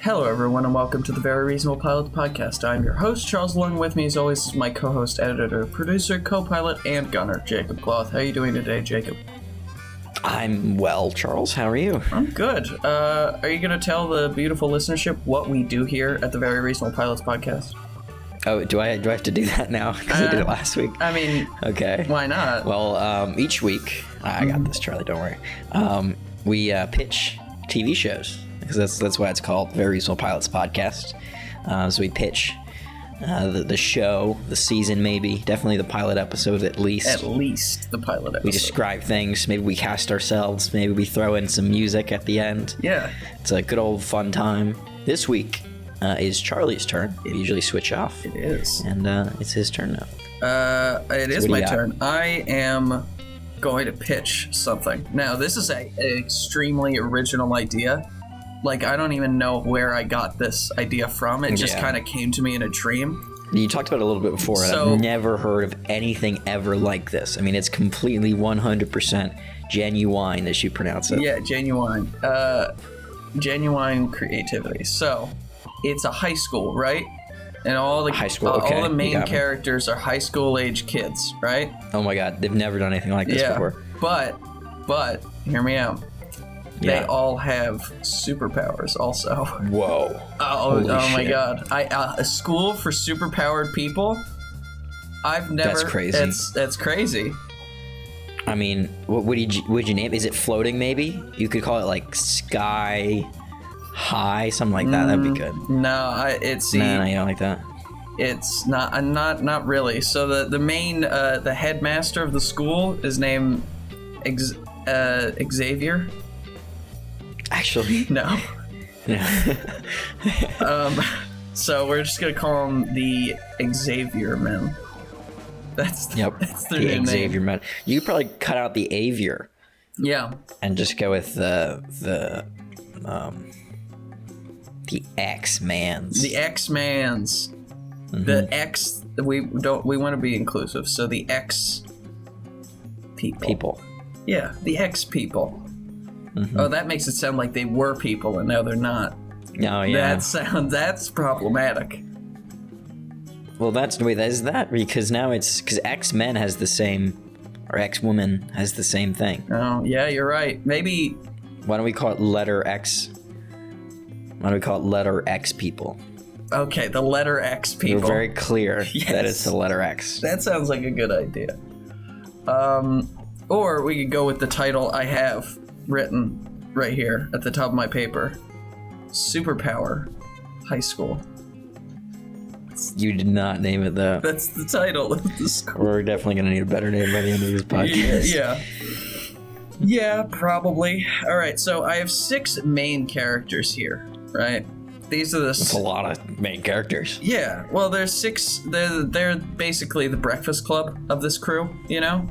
Hello, everyone, and welcome to the Very Reasonable Pilots podcast. I'm your host, Charles. Along with me, as always, is my co-host, editor, producer, co-pilot, and gunner, Jacob Cloth. How are you doing today, Jacob? I'm well, Charles. How are you? I'm good. Are you going to tell the beautiful listenership what we do here at the Very Reasonable Pilots podcast? Oh, do I have to do that now? Because I did it last week. I mean, okay. Why not? Well, each week, I got this, Charlie. Don't worry. We pitch TV shows because that's why it's called Very Reasonable Pilots podcast. So we pitch the show, the season, maybe definitely the pilot episode at least. At least the pilot episode. We describe things. Maybe we cast ourselves. Maybe we throw in some music at the end. Yeah. It's a good old fun time. This week is Charlie's turn. We usually switch off. It is. And it's his turn now. It is my turn. I am going to pitch something. Now, this is an extremely original idea. Like, I don't even know where I got this idea from. It just kind of came to me in a dream. You talked about it a little bit before, and I've never heard of anything ever like this. I mean, it's completely 100% genuine, as you pronounce it. Yeah, genuine. Genuine creativity. So, it's a high school, right? And all the high school, okay. All the main characters are high school age kids, right? Oh my god, they've never done anything like this before. But hear me out. They all have superpowers also. Whoa. Oh my god. A school for superpowered people? I've never... That's crazy. That's crazy. I mean, what would you name it? Is it floating maybe? You could call it like Sky High, something like that. That'd be good. No, No, you don't like that? It's not really. So the main the headmaster of the school is named Xavier. Actually, no. So we're just gonna call him the Xavier Men. That's their the Xavier Men. You could probably cut out the Avier. Yeah. And just go with the X-Mans. The X-Mans. Mm-hmm. The X. We want to be inclusive. So the X people. Yeah, the X people. Mm-hmm. Oh, that makes it sound like they were people and now they're not. Oh, yeah. That's problematic. Well, that's the way that is that because now because X-Men has the same, or X-Woman has the same thing. Oh, yeah, you're right. Maybe. Why don't we call it letter X? Why don't we call it letter X people? Okay, the letter X people. We're very clear that it's the letter X. That sounds like a good idea. Or we could go with the title I have written right here at the top of my paper. Superpower High School. You did not name it though. That's the title of the school. We're definitely going to need a better name by the end of this podcast. Yeah, probably. All right, so I have 6 main characters here, right? These are That's a lot of main characters. Yeah, well, there's 6. They're basically the Breakfast Club of this crew, you know?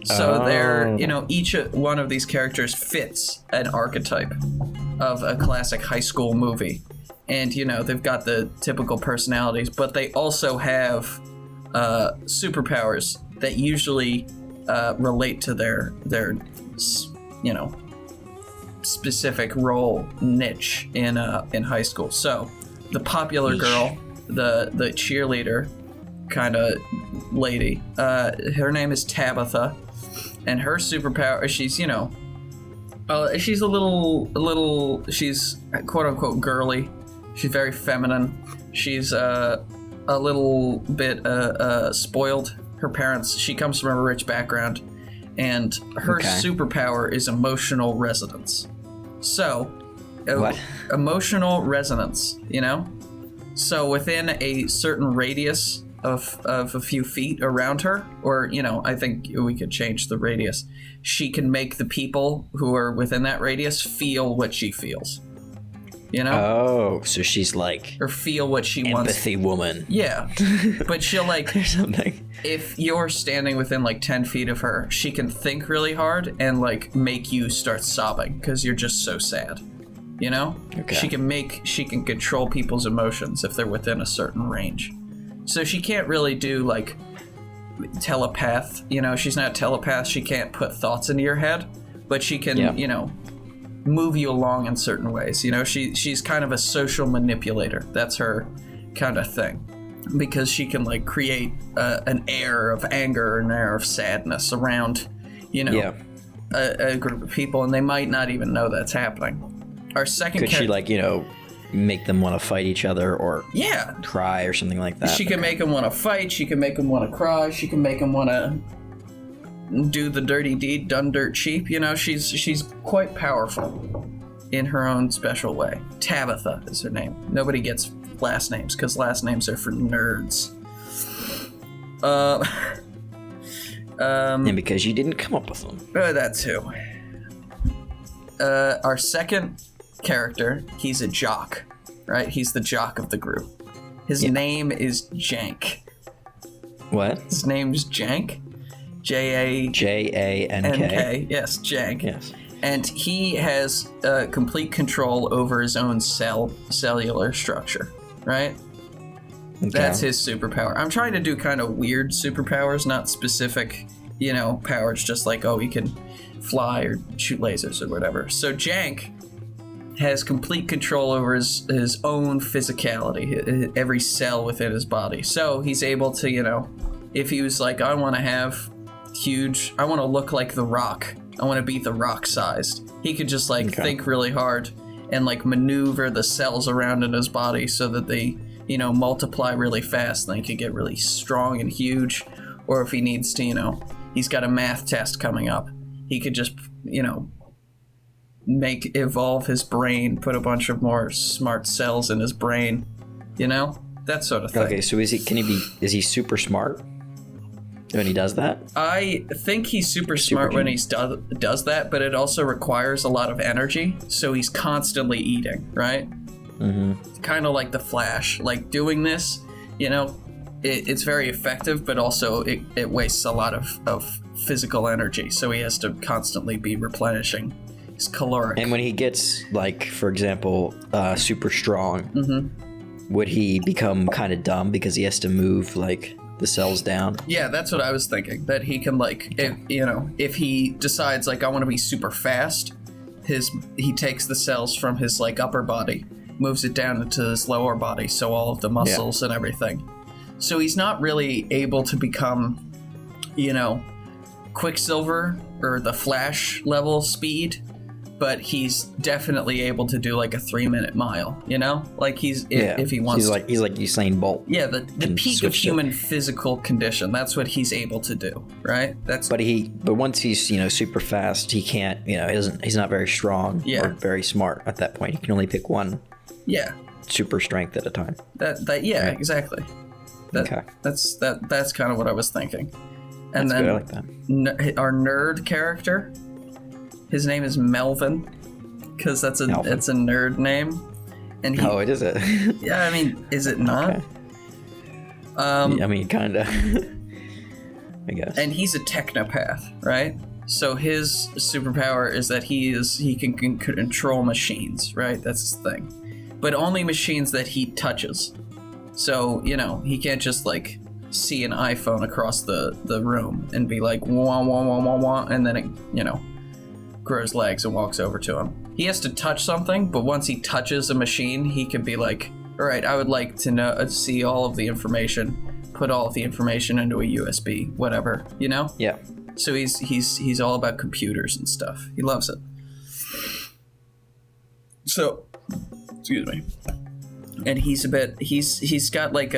So they're, each one of these characters fits an archetype of a classic high school movie. And, they've got the typical personalities, but they also have superpowers that usually relate to their specific role niche in high school. So the popular girl, the cheerleader kind of lady, her name is Tabitha. And her superpower, she's, she's a little, she's quote unquote girly. She's very feminine. She's a little bit spoiled. Her parents, she comes from a rich background, and her superpower is emotional resonance. So, what? Emotional resonance, So within a certain radius of a few feet around her, or I think we could change the radius, she can make the people who are within that radius feel what she feels. Oh, so she's like, or feel what she wants. Empathy woman. Yeah, but she'll or something. If you're standing within 10 feet of her, she can think really hard and make you start sobbing because you're just so sad. Okay. She can control people's emotions if they're within a certain range. So she can't really do telepath. She's not a telepath. She can't put thoughts into your head, but she can, move you along in certain ways. You know, she's kind of a social manipulator. That's her kind of thing, because she can like create an air of anger, an air of sadness around, you know, a group of people, and they might not even know that's happening. Our second could she like, you know, make them want to fight each other or cry or something like that? She can make them want to fight. She can make them want to cry. She can make them want to do the dirty deed done dirt cheap. You know, she's quite powerful in her own special way. Tabitha is her name. Nobody gets last names because last names are for nerds. And because you didn't come up with them. That too. Our second character, he's a jock, right? He's the jock of the group. His name is Jank. What? His name's Jank. Jank. Yes, Jank. Yes. And he has complete control over his own cellular structure, right? Okay. That's his superpower. I'm trying to do kind of weird superpowers, not specific, you know, powers, just like, oh, he can fly or shoot lasers or whatever. So Jank has complete control over his own physicality, every cell within his body. So he's able to, you know, if he was like, I want to look like The Rock. I want to be The Rock sized. He could just like think really hard and like maneuver the cells around in his body so that they, you know, multiply really fast and they could get really strong and huge. Or if he needs to, you know, he's got a math test coming up, he could just, you know, evolve his brain, put a bunch of more smart cells in his brain, you know, that sort of thing. Okay, so is he super smart when he does that? I think he's super smart when he does that, but it also requires a lot of energy, so he's constantly eating, right? Mm-hmm. Kind of like the Flash, like doing this, you know, it's very effective, but also it wastes a lot of physical energy, so he has to constantly be replenishing. He's caloric. And when he gets, like, for example, super strong, would he become kind of dumb because he has to move, like, the cells down? Yeah, that's what I was thinking. That he can, like, if he decides, like, I want to be super fast, he takes the cells from his, like, upper body, moves it down into his lower body, so all of the muscles and everything. So he's not really able to become, you know, Quicksilver or the Flash level speed, but he's definitely able to do like a 3-minute mile, you know? Like if he wants to. He's like Usain Bolt. Yeah, the peak of human physical condition. That's what he's able to do, right? But once he's, you know, super fast, he can't, you know, he's not very strong or very smart at that point. He can only pick one super strength at a time. Exactly. That's kind of what I was thinking. And that's then good. I like that. Our nerd character, his name is Melvin, because it's a nerd name. And it is it? Yeah, I mean, is it not? Okay. I mean, kind of. I guess. And he's a technopath, right? So his superpower is that he can control machines, right? That's his thing. But only machines that he touches. So, you know, he can't just like see an iPhone across the room and be like, wah, wah, wah, wah, wah, and then it, you know, grows legs and walks over to him. He has to touch something, but once he touches a machine, he can be like, all right, I would like to see all of the information, put all of the information into a USB, whatever, you know? Yeah. So he's all about computers and stuff. He loves it. So, excuse me. And he's got like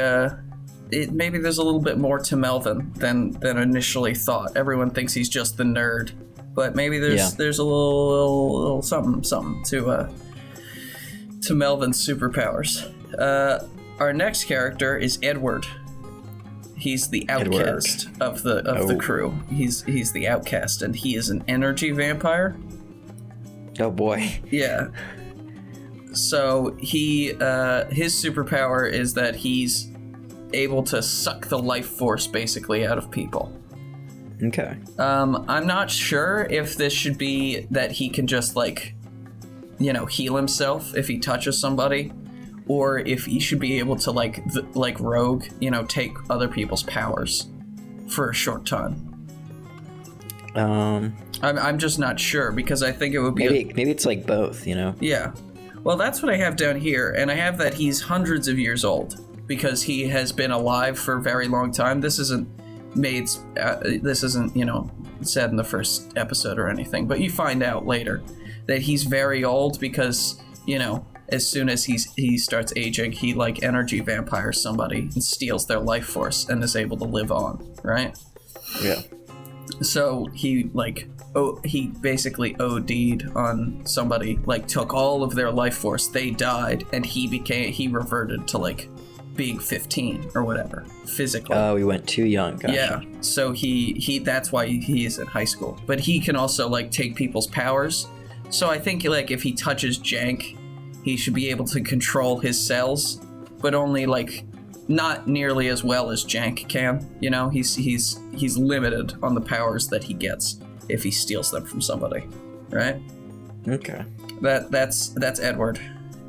maybe there's a little bit more to Melvin than initially thought. Everyone thinks he's just the nerd, but maybe there's a little something to Melvin's superpowers. Our next character is Edward. He's the outcast of the crew. He's the outcast, and he is an energy vampire. Oh boy. Yeah. So his superpower is that he's able to suck the life force basically out of people. Okay. I'm not sure if this should be that he can just like, you know, heal himself if he touches somebody, or if he should be able to like Rogue, you know, take other people's powers for a short time. I'm just not sure because I think it would be maybe it's like both, you know? Yeah. Well, that's what I have down here, and I have that he's hundreds of years old because he has been alive for a very long time. This isn't said in the first episode or anything, but you find out later that he's very old because, as soon as he starts aging, he like energy vampires somebody and steals their life force and is able to live on, right? Yeah. So he basically OD'd on somebody, like took all of their life force, they died, and he reverted to like being 15 or whatever, physically. Oh, he went too young, gotcha. Yeah, so he that's why he is in high school. But he can also like take people's powers. So I think like if he touches Jank, he should be able to control his cells, but only like not nearly as well as Jank can. He's limited on the powers that he gets if he steals them from somebody, right? Okay. That's Edward,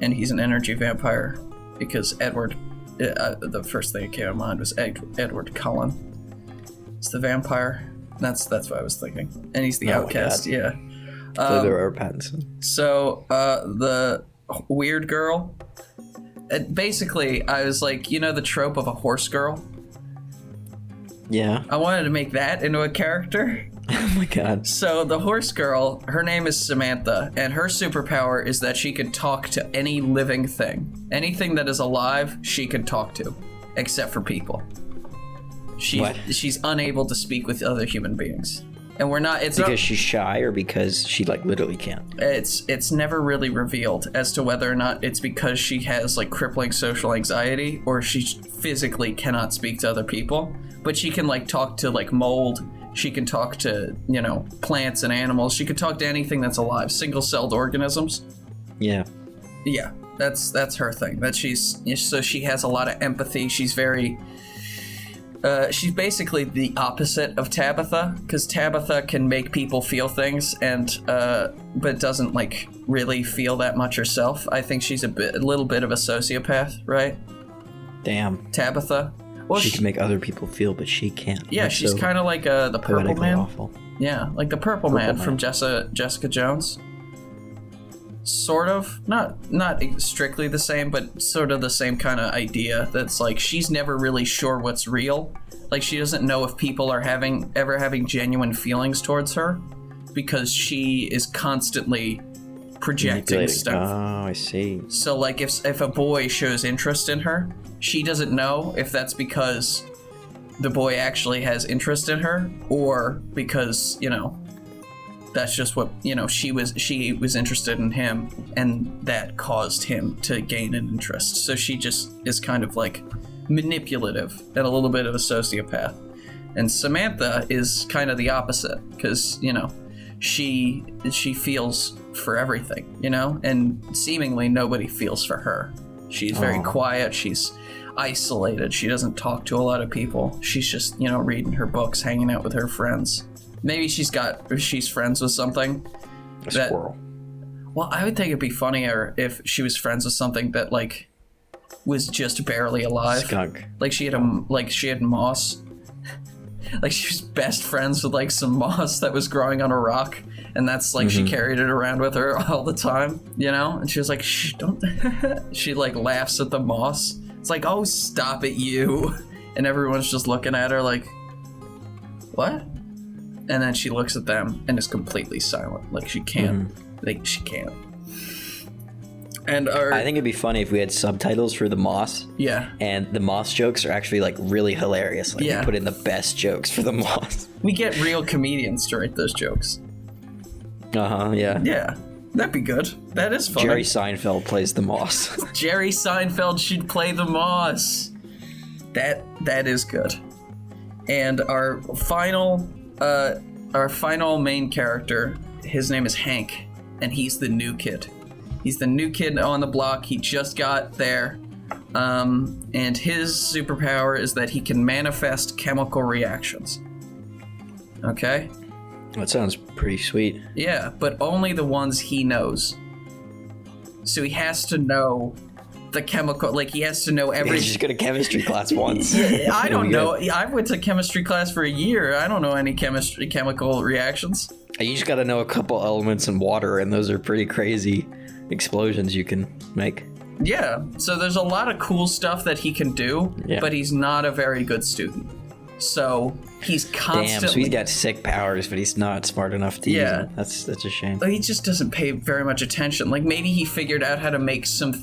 and he's an energy vampire because Edward. The first thing that came to mind was Edward Cullen. It's the vampire. That's what I was thinking, and he's the outcast. Yeah. Robert Pattinson. So the weird girl. Basically, I was like, the trope of a horse girl. Yeah. I wanted to make that into a character. Oh my god. So the horse girl, her name is Samantha, and her superpower is that she can talk to any living thing. Anything that is alive, she can talk to, except for people. She's unable to speak with other human beings. And she's shy or because she like literally can't? It's never really revealed as to whether or not it's because she has like crippling social anxiety or she physically cannot speak to other people. But she can like talk to like mold. She can talk to, plants and animals. She can talk to anything that's alive, single-celled organisms. Yeah. Yeah, that's her thing. So she has a lot of empathy. She's she's basically the opposite of Tabitha, because Tabitha can make people feel things but doesn't like really feel that much herself. I think she's a little bit of a sociopath, right? Damn. Tabitha. Well, she can make other people feel, but she can't. Yeah, That's she's so kind of like the Purple Man. Awful. Yeah, like the Purple Man from Jessica Jones. Sort of, not strictly the same, but sort of the same kind of idea. That's like she's never really sure what's real. Like she doesn't know if people are ever having genuine feelings towards her, because she is constantly projecting stuff. Oh, I see. So like if a boy shows interest in her, she doesn't know if that's because the boy actually has interest in her or because, that's just what, she was interested in him and that caused him to gain an interest. So she just is kind of like manipulative and a little bit of a sociopath. And Samantha is kind of the opposite because, she feels for everything, and seemingly nobody feels for her. She's very quiet. She's isolated. She doesn't talk to a lot of people. She's just, reading her books, hanging out with her friends. Maybe she's friends with something. Squirrel. Well, I would think it'd be funnier if she was friends with something that like was just barely alive. Skunk. Like she had moss. Like she was best friends with like some moss that was growing on a rock, and that's like she carried it around with her all the time, And she was like, "Shh, don't." She like laughs at the moss. It's like, "Oh, stop it, you!" And everyone's just looking at her like, "What?" And then she looks at them and is completely silent. Like she can't. She can't. And I think it'd be funny if we had subtitles for the moss. Yeah. And the moss jokes are actually like really hilarious. Like we put in the best jokes for the moss. We get real comedians to write those jokes. Yeah. Yeah. That'd be good. That is funny. Jerry Seinfeld plays the moss. Jerry Seinfeld should play the moss. That is good. And our final main character, his name is Hank, and he's the new kid. He's the new kid on the block. He just got there. And his superpower is that he can manifest chemical reactions. Okay? That sounds pretty sweet. Yeah, but only the ones he knows. So he has to know the chemical, like he has to know every... He's just go to chemistry class once. I don't know. I went to chemistry class for a year. I don't know any chemical reactions. You just got to know a couple elements in water, and those are pretty crazy explosions you can make. Yeah, so there's a lot of cool stuff that he can do, but he's not a very good student. So he's constantly... Damn, so he's got sick powers, but he's not smart enough to use them. That's a shame. He just doesn't pay very much attention. Like, maybe he figured out how to make some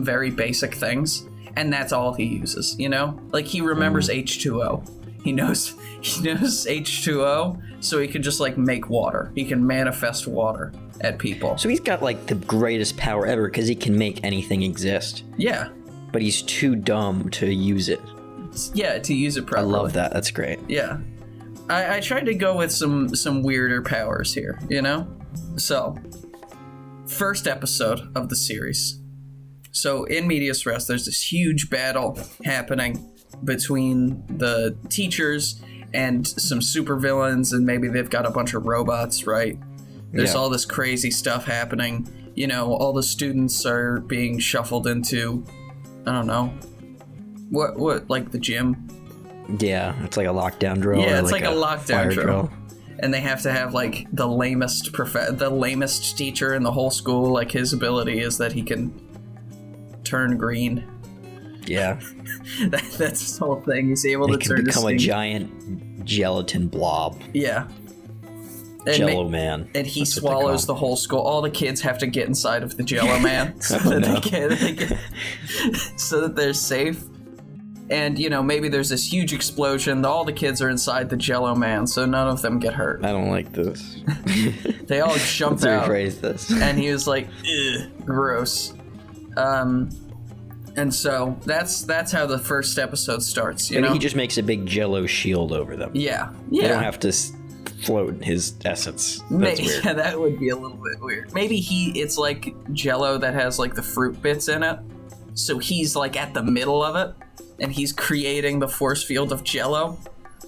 very basic things, and that's all he uses, you know? Like, he remembers H2O. He knows H2O, so he can just, like, make water. He can manifest water at people. So he's got, like, the greatest power ever, because he can make anything exist. Yeah. But he's too dumb to use it. Yeah, to use it properly. I love that. That's great. Yeah. I tried to go with some weirder powers here, you know? So, first episode of the series. So, in medias res, there's this huge battle happening between the teachers and some supervillains, and maybe they've got a bunch of robots, right? There's all this crazy stuff happening. You know, all the students are being shuffled into, I don't know, what like the gym? Yeah, it's like a lockdown drill. Yeah, it's like a lockdown drill. And they have to have like the lamest teacher in the whole school. Like, his ability is that he can turn green. Yeah. That's his whole thing. He's able to turn become a giant gelatin blob. Yeah. And Jello Man. And he swallows the whole school. All the kids have to get inside of the Jello Man so that they're safe. And, you know, maybe there's this huge explosion. All the kids are inside the Jello Man, so none of them get hurt. I don't like this. They all jumped out. Rephrase this. And he was like, ugh, gross. And so that's how the first episode starts, you know? He just makes a big Jello shield over them. Yeah. They don't have to float his essence. That's weird. Yeah, that would be a little bit weird. Maybe it's like Jello that has like the fruit bits in it. So he's like at the middle of it, and he's creating the force field of Jello.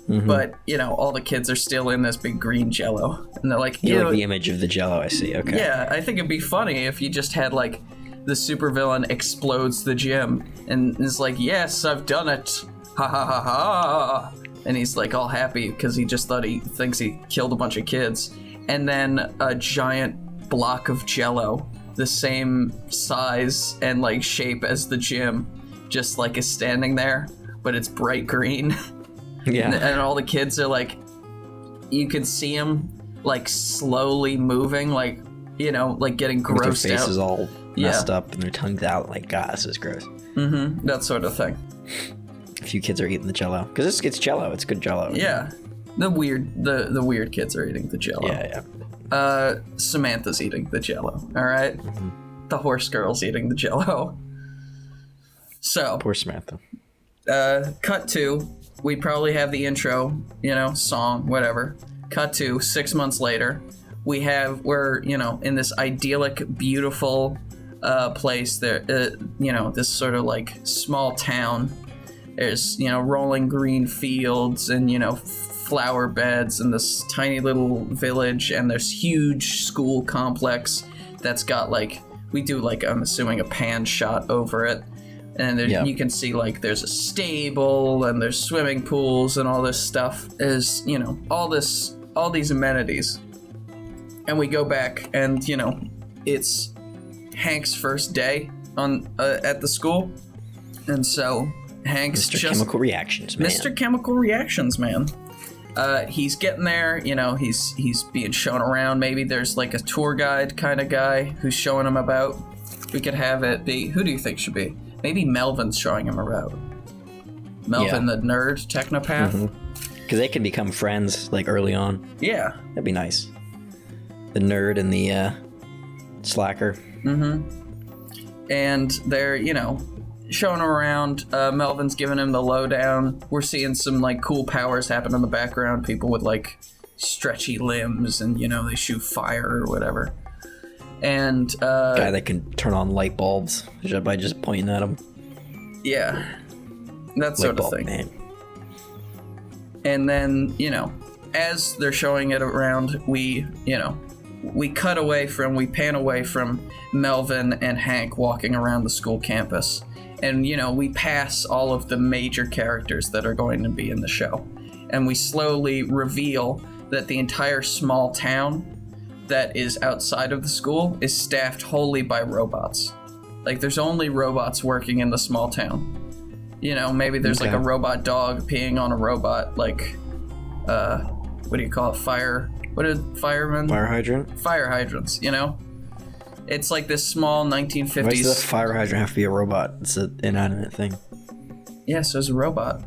Mm-hmm. But, you know, all the kids are still in this big green Jello. And they're like, you like the image of the Jello, I see, okay. Yeah, I think it'd be funny if you just had like the supervillain explodes the gym and is like, yes, I've done it. Ha ha ha ha. And he's like all happy because he just thinks he killed a bunch of kids. And then a giant block of Jello, the same size and like shape as the gym, just like is standing there, but it's bright green. Yeah. And all the kids are like, you can see them like slowly moving, like, you know, like getting grossed out. Their faces all messed up and their tongues out, like, God, this is gross. Mm-hmm. That sort of thing. A few kids are eating the Jello because it's Jello. It's good Jello. Yeah, the weird kids are eating the Jello. Yeah. Samantha's eating the Jello. All right. Mm-hmm. The horse girl's eating the Jello. So poor Samantha. Cut to, we probably have the intro, you know, song, whatever. Cut to 6 months later, we're you know, in this idyllic, beautiful place there, you know, this sort of like small town. There's, you know, rolling green fields and, you know, flower beds and this tiny little village, and there's huge school complex that's got like, we do like, I'm assuming a pan shot over it. And you can see like there's a stable and there's swimming pools and all this stuff. There's, you know, all these amenities. And we go back and, you know, it's Hank's first day on at the school. And so Hank's Mr. Chemical Reactions Man. Mr. Chemical Reactions Man. He's getting there, you know, he's being shown around. Maybe there's like a tour guide kind of guy who's showing him about. We could have it be, who do you think should be? Maybe Melvin's showing him around. Melvin, the nerd technopath. Because they can become friends like early on. Yeah. That'd be nice. The nerd and the slacker. Mm-hmm. And they're, you know, showing him around. Melvin's giving him the lowdown. We're seeing some like cool powers happen in the background. People with like stretchy limbs and, you know, they shoot fire or whatever. And guy that can turn on light bulbs by just pointing at them. Yeah, that sort of thing. Man. And then, you know, as they're showing it around, we pan away from Melvin and Hank walking around the school campus, and, you know, we pass all of the major characters that are going to be in the show, and we slowly reveal that the entire small town that is outside of the school is staffed wholly by robots. Like, there's only robots working in the small town. You know, maybe there's like a robot dog peeing on a robot, like, what do you call it? Firemen? Fire hydrant? Fire hydrants, you know? It's like this small 1950s... Why does the fire hydrant have to be a robot? It's an inanimate thing. Yeah, so it's a robot.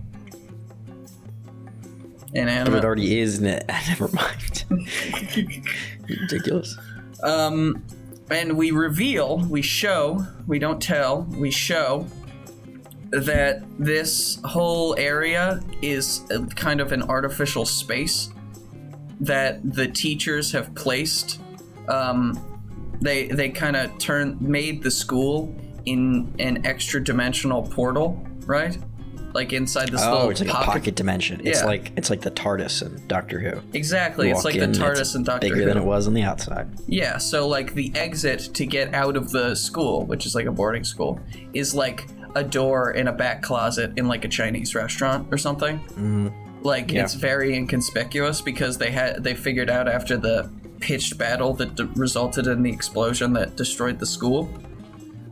But it already is, never mind. Ridiculous. And we show that this whole area is kind of an artificial space that the teachers have placed. They kind of made the school in an extra dimensional portal, right? Like inside this little it's like a pocket dimension. It's like the TARDIS in Doctor Who. Exactly, it's like the TARDIS in Doctor Who. Bigger than it was on the outside. Yeah, so like the exit to get out of the school, which is like a boarding school, is like a door in a back closet in like a Chinese restaurant or something. Like it's very inconspicuous because they figured out after the pitched battle that resulted in the explosion that destroyed the school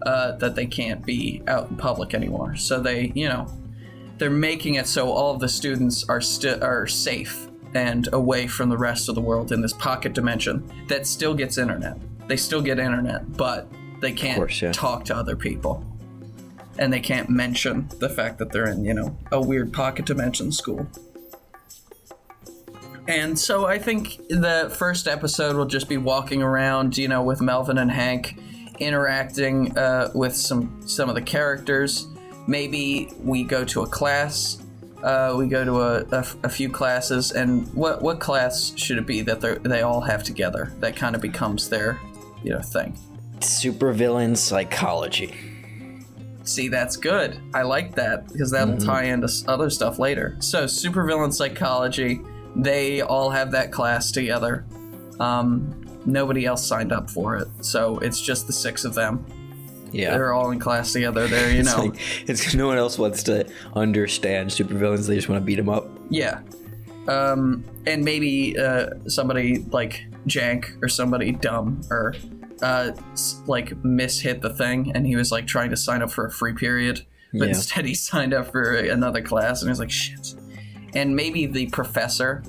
that they can't be out in public anymore. So they're making it so all of the students are safe and away from the rest of the world in this pocket dimension that still gets internet. They still get internet, but they can't talk to other people. And they can't mention the fact that they're in, a weird pocket dimension school. And so I think the first episode will just be walking around, with Melvin and Hank, interacting with some of the characters. Maybe we go to a class. We go to a few classes, and what class should it be that they all have together? That kind of becomes their, thing. Supervillain psychology. See, that's good. I like that because that'll tie into other stuff later. So, supervillain psychology. They all have that class together. Nobody else signed up for it, so it's just the 6 of them. Yeah, they're all in class together. There, it's no one else wants to understand supervillains. They just want to beat them up. Yeah, and maybe somebody like Jank or somebody dumb or like mishit the thing, and he was like trying to sign up for a free period, but instead he signed up for another class, and he was like, shit. And maybe the professor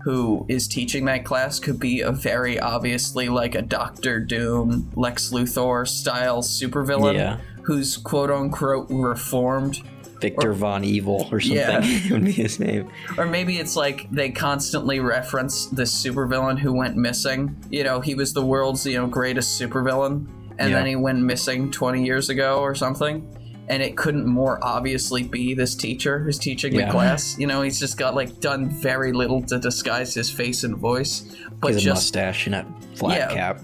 who is teaching that class could be a very obviously like a Doctor Doom, Lex Luthor style supervillain who's quote unquote reformed. Victor Von Evil or something would be his name. Or maybe it's like they constantly reference this supervillain who went missing. He was the world's, greatest supervillain, and then he went missing 20 years ago or something. And it couldn't more obviously be this teacher who's teaching the class. He's just got done very little to disguise his face and voice. But he's a mustache and a flat cap.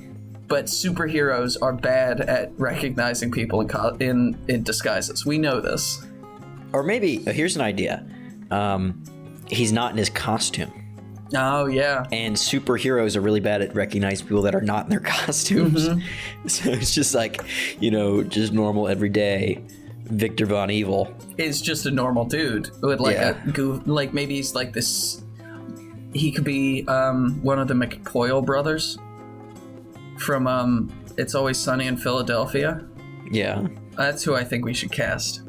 But superheroes are bad at recognizing people in disguises. We know this. Or maybe, here's an idea. He's not in his costume. Oh, yeah. And superheroes are really bad at recognizing people that are not in their costumes. So it's just like, just normal everyday Victor Von Evil. Is just a normal dude with a goof, maybe he's like this. He could be one of the McPoyle brothers from It's Always Sunny in Philadelphia. Yeah. That's who I think we should cast.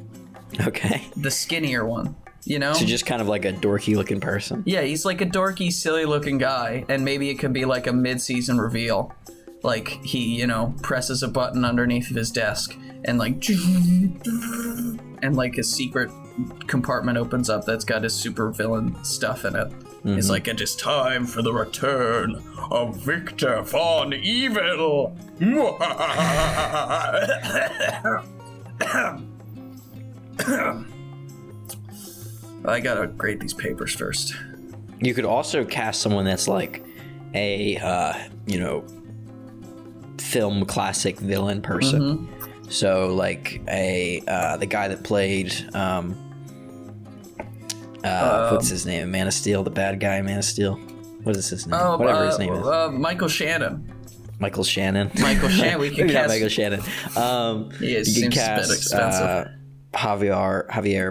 Okay. The skinnier one. So just kind of like a dorky looking person. Yeah, he's like a dorky, silly looking guy, and maybe it could be like a mid-season reveal. Like he, presses a button underneath of his desk and a secret compartment opens up that's got his supervillain stuff in it. It's like, it is time for the return of Victor Von Evil. I gotta grade these papers first. You could also cast someone that's like a, film classic villain person. So like the guy that played, what's his name? Man of Steel, the bad guy in Man of Steel. What is his name? Whatever his name is. Michael Shannon. Michael Shannon. We can cast Michael Shannon. He seems a bit expensive. Javier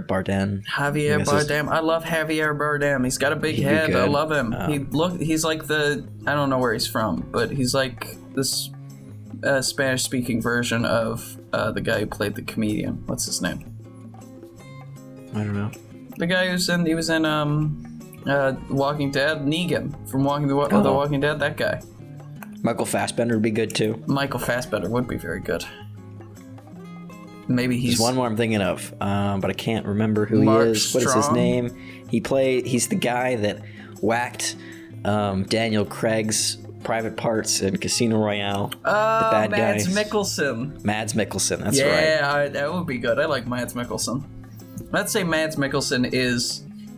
Bardem. Javier Bardem. I love Javier Bardem. He's got a big head. I love him. He's like I don't know where he's from, but he's like this Spanish-speaking version of the guy who played the comedian. What's his name? I don't know. The guy he was in Walking Dead, Negan from The Walking Dead, that guy. Michael Fassbender would be good too. Michael Fassbender would be very good. Maybe There's one more I'm thinking of, but I can't remember who Mark he is. Strong. What is his name? He's the guy that whacked Daniel Craig's private parts in Casino Royale. The bad Mads guy. Mikkelsen. Mads Mikkelsen, that's right. Yeah, that would be good. I like Mads Mikkelsen. Let's say Mads Mikkelsen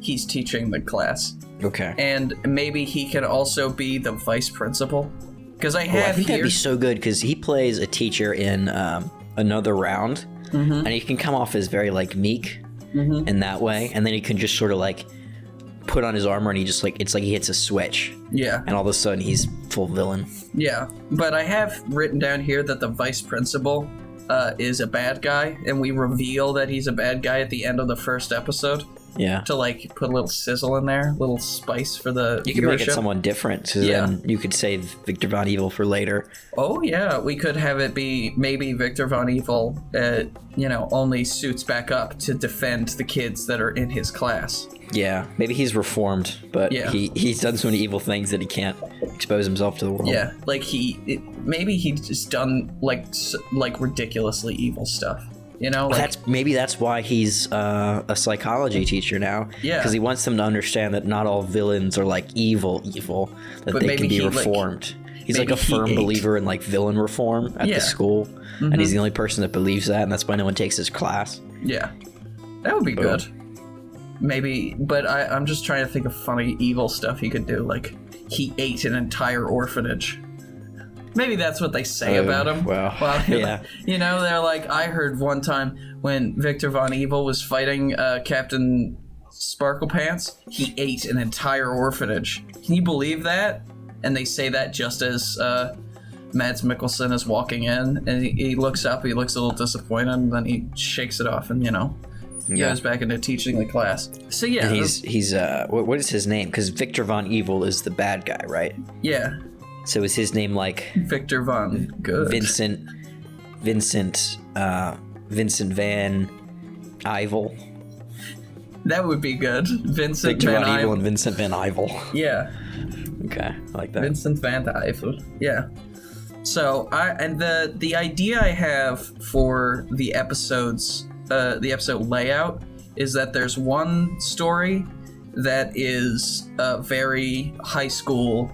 he's teaching the class. Okay. And maybe he can also be the vice principal. Because I think that'd be so good, because he plays a teacher in Another Round. Mm-hmm. And he can come off as very like meek in that way, and then he can just sort of like put on his armor and he just like it's like he hits a switch. Yeah. And all of a sudden he's full villain. Yeah. But I have written down here that the vice principal is a bad guy, and we reveal that he's a bad guy at the end of the first episode. Yeah. To like put a little sizzle in there, a little spice for the You could make it someone different, so then you could save Victor Von Evil for later. Oh yeah, we could have it be maybe Victor Von Evil, only suits back up to defend the kids that are in his class. Yeah, maybe he's reformed, but he's done so many evil things that he can't expose himself to the world. Yeah, like maybe he's just done like ridiculously evil stuff. Maybe that's why he's a psychology teacher now. Yeah, because he wants them to understand that not all villains are like evil, that they can be reformed. He's like a firm believer in like villain reform at the school, and he's the only person that believes that, and that's why no one takes his class. Yeah, that would be good. Maybe, but I'm just trying to think of funny evil stuff he could do. Like he ate an entire orphanage. Maybe that's what they say about him. Well, yeah. They're like, I heard one time when Victor Von Evil was fighting Captain Sparklepants, he ate an entire orphanage. Can you believe that? And they say that just as Mads Mikkelsen is walking in, and he looks up, he looks a little disappointed, and then he shakes it off and, goes back into teaching the class. So, yeah. And he's what is his name? Because Victor Von Evil is the bad guy, right? Yeah. So is his name like Victor Von Good? Vincent Van Evil? That would be good. Victor Von Evil and Vincent Van Evil. Yeah. Okay, I like that. Vincent Van Evil. Yeah. So the idea I have for the episodes, the episode layout, is that there's one story that is a very high school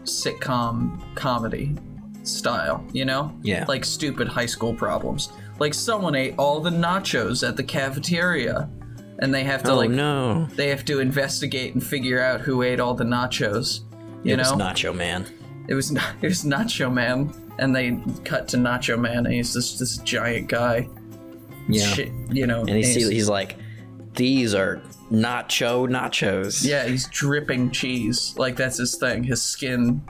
sitcom comedy style, Yeah. Like stupid high school problems. Like someone ate all the nachos at the cafeteria, and they have to they have to investigate and figure out who ate all the nachos. It was Nacho Man. It was Nacho Man, and they cut to Nacho Man, and he's this giant guy. Yeah. And he's like, these are nachos. Yeah, he's dripping cheese. Like, that's his thing. His skin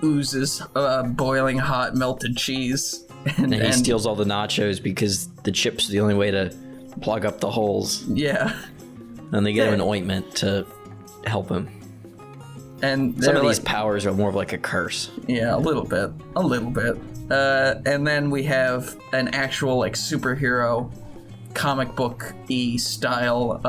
oozes boiling hot melted cheese. And he steals all the nachos because the chips are the only way to plug up the holes. Yeah. And they get him an ointment to help him. And some of these powers are more of like a curse. Yeah, a little bit. And then we have an actual like superhero comic book-y style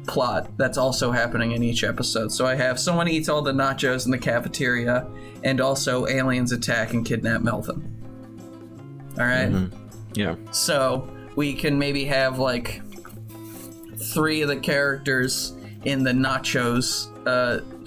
plot that's also happening in each episode. So I have someone eats all the nachos in the cafeteria, and also aliens attack and kidnap Melvin. All right? Mm-hmm. Yeah. So we can maybe have like 3 of the characters in the nachos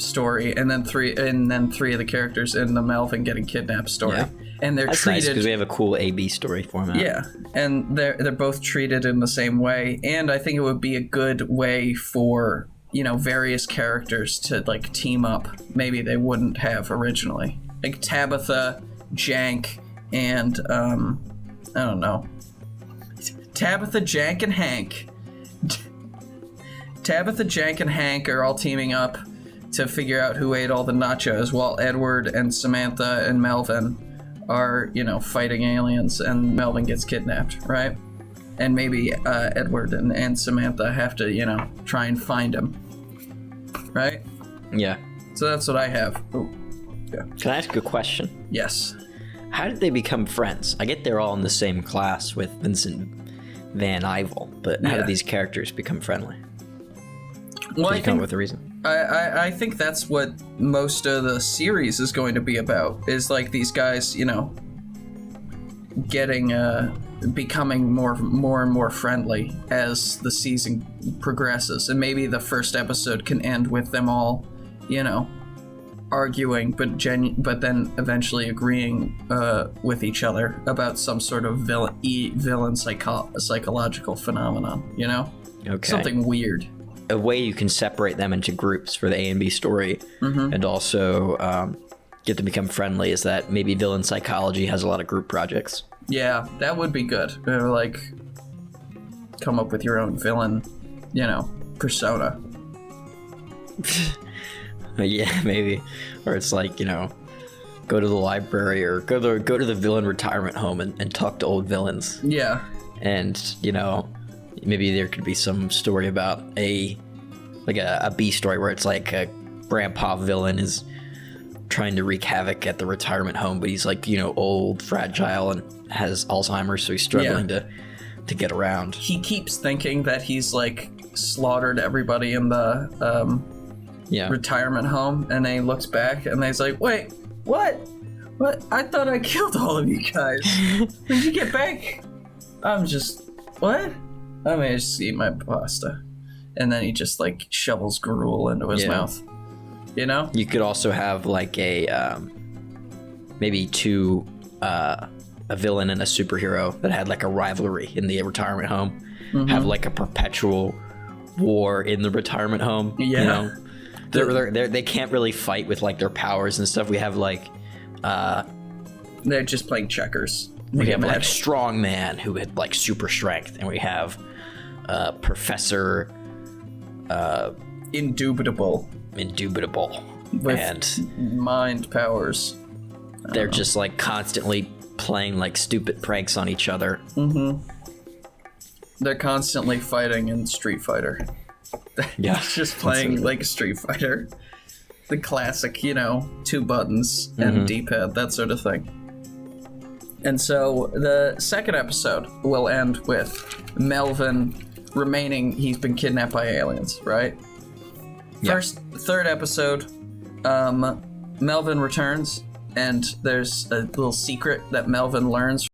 story, and then three of the characters in the Melvin getting kidnapped story. Yeah. And they're That's treated because we have a cool A-B story format. Yeah, and they're both treated in the same way, and I think it would be a good way for various characters to like team up. Maybe they wouldn't have originally, like Tabitha, Jank, and I don't know, Tabitha, Jank, and Hank. Tabitha, Jank, and Hank are all teaming up to figure out who ate all the nachos, while Edward and Samantha and Melvin are, fighting aliens, and Melvin gets kidnapped, right? And maybe Edward and Samantha have to, try and find him. Right? Yeah. So that's what I have. Ooh. Yeah. Can I ask you a question? Yes. How did they become friends? I get they're all in the same class with Vincent Van Eyvel, but how did these characters become friendly? Well, Did you come up with a reason? I think that's what most of the series is going to be about, is like these guys, becoming more and more friendly as the season progresses. And maybe the first episode can end with them all, arguing, but then eventually agreeing with each other about some sort of villain psychological phenomenon, Okay. Something weird. A way you can separate them into groups for the A and B story, and also get them to become friendly, is that maybe villain psychology has a lot of group projects. Yeah, that would be good. Like, come up with your own villain, persona. Yeah, maybe. Or it's like, go to the library or go to the villain retirement home and talk to old villains. Yeah. And, maybe there could be some story about a B story where it's like a grandpa villain is trying to wreak havoc at the retirement home, but he's like, old, fragile, and has Alzheimer's, so he's struggling to get around. He keeps thinking that he's like slaughtered everybody in the retirement home, and then he looks back and he's like, wait, what? I thought I killed all of you guys. When you get back, I'm just, what? I may just eat my pasta. And then he just like shovels gruel into his mouth. You could also have like a maybe two a villain and a superhero that had like a rivalry in the retirement home, have like a perpetual war in the retirement home. They can't really fight with like their powers and stuff. We have like they're just playing checkers. We have like Strong Man who had like super strength, and we have Professor Indubitable with and mind powers. They're just like constantly playing like stupid pranks on each other. They're constantly fighting in Street Fighter. Yeah. Just playing like Street Fighter. The classic, 2 buttons and D-pad, that sort of thing. And so the second episode will end with Melvin remaining, he's been kidnapped by aliens, right? Yeah. Third episode, Melvin returns, and there's a little secret that Melvin learns